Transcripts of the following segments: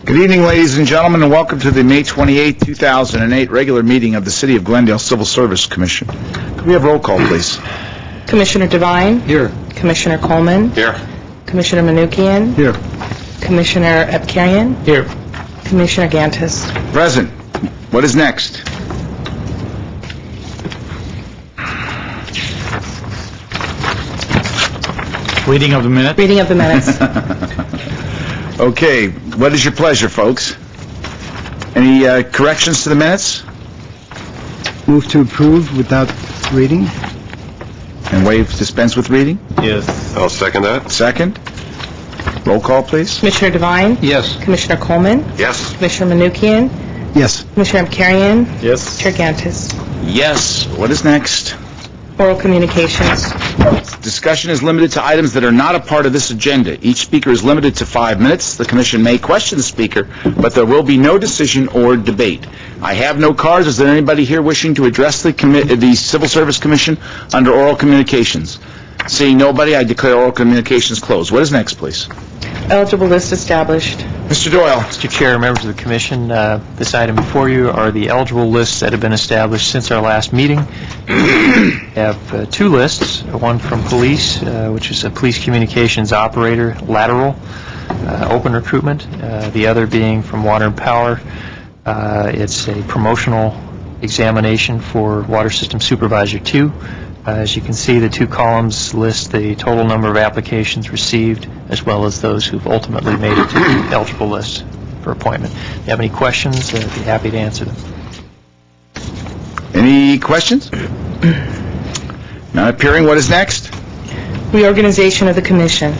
Good evening, ladies and gentlemen, and welcome to the May 28, 2008 regular meeting of the City of Glendale Civil Service Commission. Could we have roll call, please? Commissioner Devine? Here. Commissioner Coleman? Here. Commissioner Manukian? Here. Commissioner Epkarian? Here. Commissioner Gantis? Present. What is next? Reading of the minutes. Reading of the minutes. Okay, what is your pleasure, folks? Any corrections to the minutes? Move to approve without reading? And waive dispense with reading? Yes. I'll second that. Second. Roll call, please. Commissioner Devine? Yes. Commissioner Coleman? Yes. Commissioner Manukian? Yes. Commissioner Epkarian? Yes. Chair Gantis? Yes. What is next? Oral communications. Discussion is limited to items that are not a part of this agenda. Each speaker is limited to 5 minutes. The commission may question the speaker, but there will be no decision or debate. I have no cards. Is there anybody here wishing to address the Civil Service Commission under oral communications? Seeing nobody, I declare oral communications closed. What is next, please? Eligible list established. Mr. Doyle. Mr. Chair, members of the Commission, this item before you are the eligible lists that have been established since our last meeting. We have two lists, one from police, which is a police communications operator, lateral, open recruitment, the other being from water and power. It's a promotional examination for water system supervisor 2. As you can see, the two columns list the total number of applications received, as well as those who've ultimately made it to the eligible list for appointment. If you have any questions, I'd be happy to answer them. Any questions? Not appearing. What is next? Reorganization of the commission.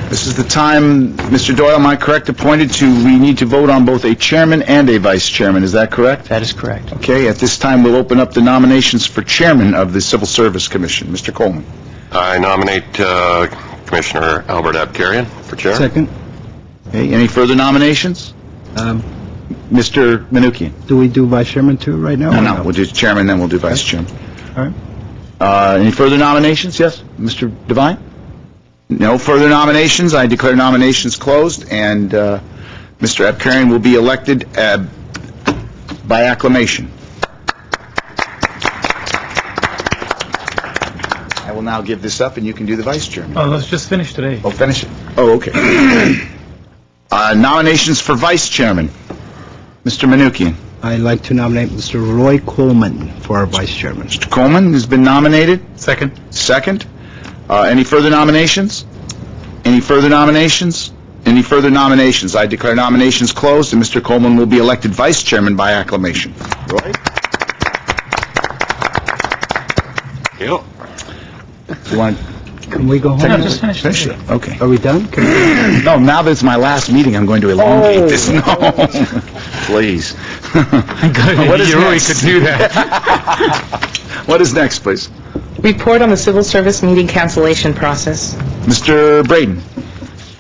This is the time, Mr. Doyle, am I correct, we need to vote on both a chairman and a vice chairman. Is that correct? That is correct. Okay, at this time, we'll open up the nominations for chairman of the Civil Service Commission. Mr. Coleman. I nominate Commissioner Albert Epkarian for chair. Second. Okay, any further nominations? Mr. Manukian. Do we do vice chairman too right now? No, we'll do chairman, then we'll do vice chairman. All right. Any further nominations? Yes, Mr. Devine? No further nominations. I declare nominations closed, and Mr. Epkarian will be elected by acclamation. I will now give this up, and you can do the vice chairman. Oh, let's just finish today. Oh, finish it. Oh, okay. Nominations for vice chairman. Mr. Manukian. I'd like to nominate Mr. Roy Coleman for our vice chairman. Mr. Coleman has been nominated. Second. Second. Any further nominations? Any further nominations? Any further nominations? I declare nominations closed, and Mr. Coleman will be elected vice chairman by acclamation. Roy? Yep. You want Can we go home? No, just finish finish today. it? Okay. Are we done? No, now that it's my last meeting, I'm going to elongate this. No. Please. What is next? could do that. What is next, please? Report on the civil service meeting cancellation process. Mr. Braden.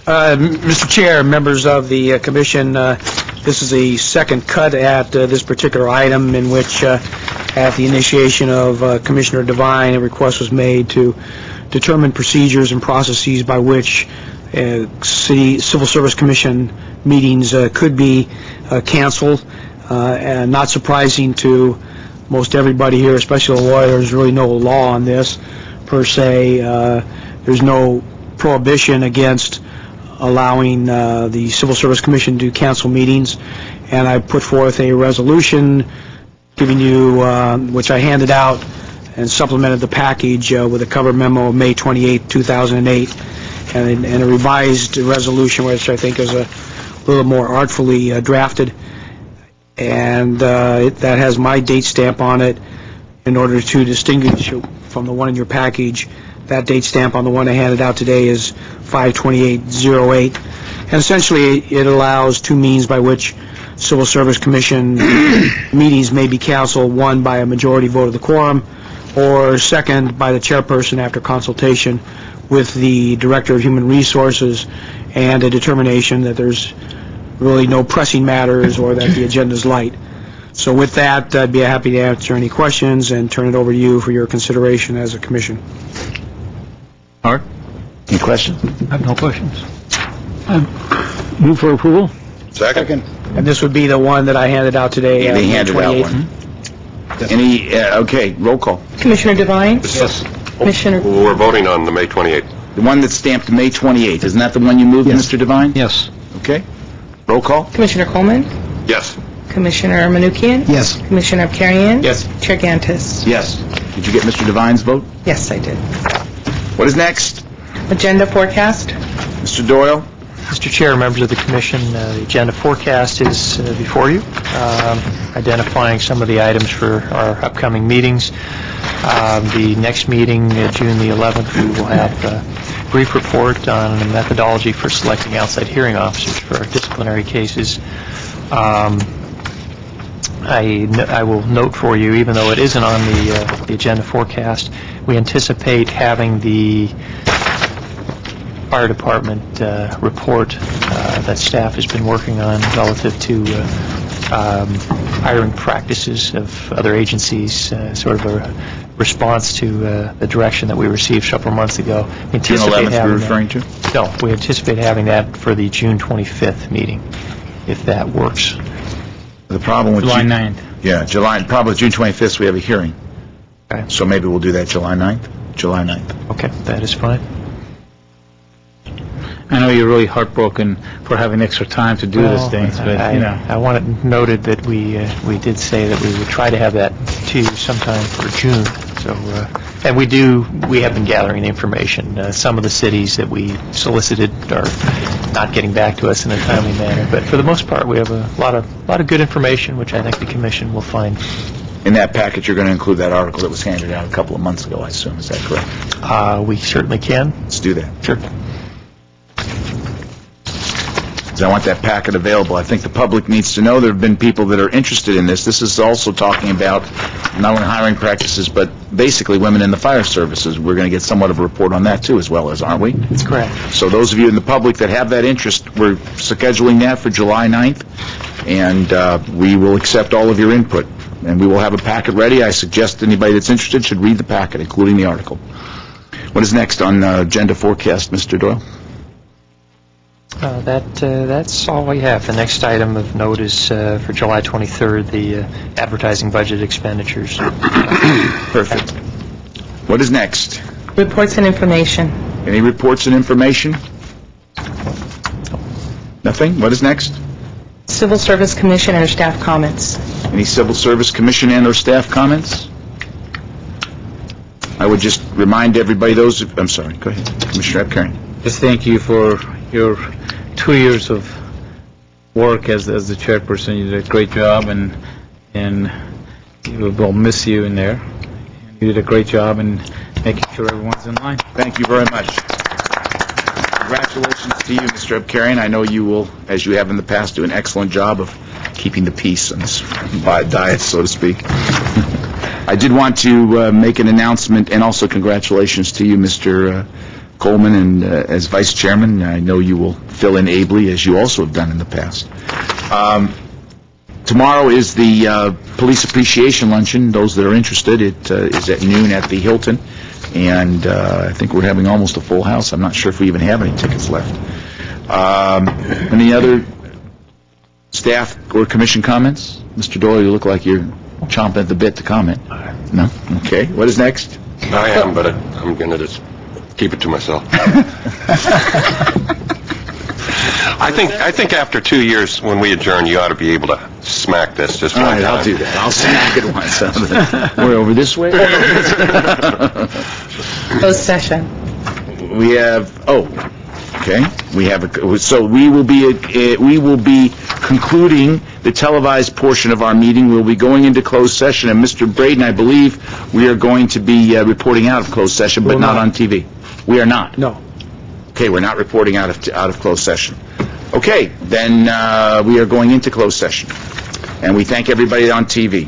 Mr. Chair, members of the Commission, this is the second cut at this particular item in which, at the initiation of Commissioner Devine, a request was made to determine procedures and processes by which Civil Service Commission meetings could be canceled. And not surprising to most everybody here, especially the lawyers, really no law on this per se. There's no prohibition against allowing the Civil Service Commission to cancel meetings, and I put forth a resolution giving you, which I handed out and supplemented the package with a cover memo of May 28, 2008, and a revised resolution which I think is a little more artfully drafted, and that has my date stamp on it in order to distinguish from the one in your package. That date stamp on the one I handed out today is 5/28/08, and essentially it allows two means by which Civil Service Commission meetings may be canceled: one, by a majority vote of the quorum, or second, by the chairperson after consultation with the Director of Human Resources and a determination that there's really no pressing matters or that the agenda is light. So with that, I'd be happy to answer any questions and turn it over to you for your consideration as a commission. Art? Any questions? I have no questions. Move for approval. Second. And this would be the one that I handed out today. They May handed out 28th. one. Okay, roll call. Commissioner Devine? Yes. Commissioner, We're voting on the May 28th. The one that's stamped May 28th, isn't that the one you moved, Yes. Mr. Devine? Yes. Okay. Roll call? Commissioner Coleman? Yes. Commissioner Manukian? Yes. Commissioner Abkarian? Yes. Chair Gantis? Yes. Did you get Mr. Devine's vote? Yes, I did. What is next? Agenda forecast? Mr. Doyle? Mr. Chair, members of the commission, the agenda forecast is before you, identifying some of the items for our upcoming meetings. The next meeting, June the 11th, we will have a brief report on the methodology for selecting outside hearing officers for our disciplinary cases. I will note for you, even though it isn't on the agenda forecast, we anticipate having the fire department report that staff has been working on relative to hiring practices of other agencies, sort of a response to the direction that we received several months ago. We June anticipate 11th you're having referring to? that- No, we anticipate having that for the June 25th meeting, if that works. The problem with... July 9th. Yeah, probably with June 25th, we have a hearing. Okay. So maybe we'll do that July 9th? July 9th. Okay, that is fine. I know you're really heartbroken for having extra time to do these things, but, you know. I want it noted that we did say that we would try to have that to you sometime for June. So, and we have been gathering information. Some of the cities that we solicited are not getting back to us in a timely manner, but for the most part, we have a lot of good information, which I think the commission will find. In that package, you're going to include that article that was handed out a couple of months ago, I assume. Is that correct? We certainly can. Let's do that. Sure. Because I want that packet available. I think the public needs to know there have been people that are interested in this. This is also talking about not only hiring practices, but basically women in the fire services. We're going to get somewhat of a report on that, too, as well as, aren't we? That's correct. So those of you in the public that have that interest, we're scheduling that for July 9th, and we will accept all of your input. And we will have a packet ready. I suggest anybody that's interested should read the packet, including the article. What is next on agenda forecast, Mr. Doyle? That's all we have. The next item of note is for July 23rd, the advertising budget expenditures. Perfect. What is next? Reports and information. Any reports and information? Nothing? What is next? Civil Service Commission and staff comments. Any Civil Service Commission and/or staff comments? I would just remind everybody I'm sorry, go ahead. Commissioner Abkarian. Just thank you for your 2 years of work as the chairperson. You did a great job, and we'll miss you in there. You did a great job in making sure everyone's in line. Thank you very much. Congratulations to you, Mr. Abkarian. I know you will, as you have in the past, do an excellent job of keeping the peace on this diet, so to speak. I did want to make an announcement, and also congratulations to you, Mr. Coleman, and as Vice Chairman. I know you will fill in ably, as you also have done in the past. Tomorrow is the Police Appreciation Luncheon. Those that are interested, it is at noon at the Hilton, and I think we're having almost a full house. I'm not sure if we even have any tickets left. Any other staff or commission comments? Mr. Doyle, you look like you're chomping at the bit to comment. No? Okay. What is next? I am, but I'm going to just keep it to myself. I think after 2 years, when we adjourn, you ought to be able to smack this just All one right, time. I'll do that. I'll smack it once. We're over this way? Closed session. We have, okay. So we will be concluding the televised portion of our meeting. We'll be going into closed session, and Mr. Braden, I believe we are going to be reporting out of closed session, but not on TV. We are not. No. Okay, we're not reporting out of closed session. Okay, then we are going into closed session, and we thank everybody on TV.